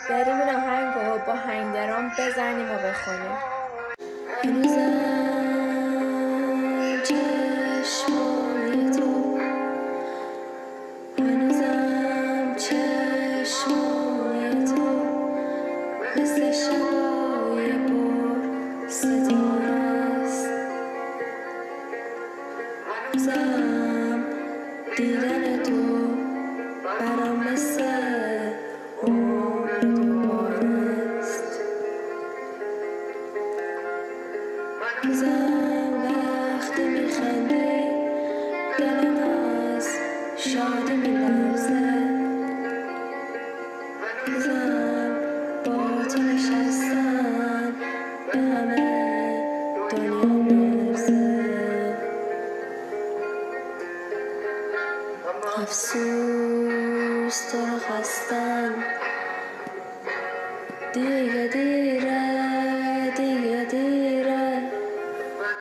بریم این آهنگ رو با هنگرام بزنیم و بخونیم. هنوزم چشمای تو، هنوزم چشمای تو مثل شبای پر ستاره است. هنوزم دیدن تو برام مثل عمر دوباره است. هنوزم وقتی میخندی دلم از شادی میلرزه. هنوزم با تو نشستن به همه دنیا میرسه. افسوس تو رو خستم دیگه